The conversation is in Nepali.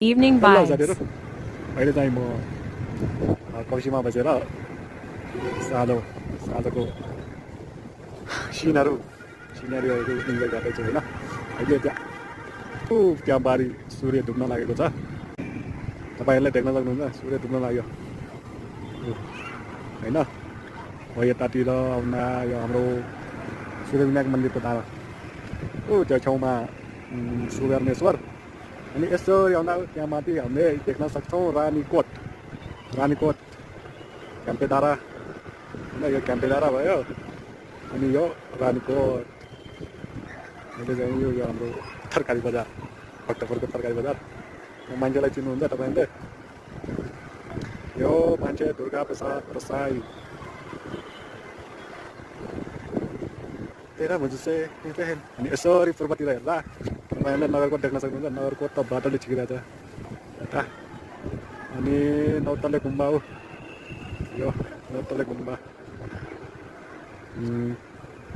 Evening Hello vibes. साथीहरु अहिले चाहिँ म कक्सीमा बसेर सालो सालोको सिनहरु सिनेरीहरु इन्जोय गर्दैछु हैन अहिले त्यहाँ बारी सूर्य डुब्न लागेको छ तपाईहरुले देख्न सक्नुहुन्छ सूर्य डुब्न लाग्यो हैन हो यतातिर आउन यो हाम्रो सूर्यविनायक मन्दिरको डाँडा त्यो छेउमा सुवर्णेश्वर अनि यसो आउँदा त्यहाँ माथि हामीले देख्न सक्छौँ रानीकोट क्याम्पे डाँडा हैन यो क्याम्पे डाँडा भयो अनि यो रानीकोट अहिले चाहिँ यो हाम्रो तरकारी बजार भक्तपुरको तरकारी बजार मान्छेलाई चिन्नुहुन्छ तपाईहरुले यो मान्छे दुर्गा प्रसाद प्रसाई तेरा मुझसे अनि यसरी पूर्वतिर हेर्दा तपाईँहरूले नगरकोट देख्न सक्नुहुन्छ नगरकोट त बाटोले छिकिरहेछ यता अनि नौतले गुम्बा हो यो नौतले गुम्बा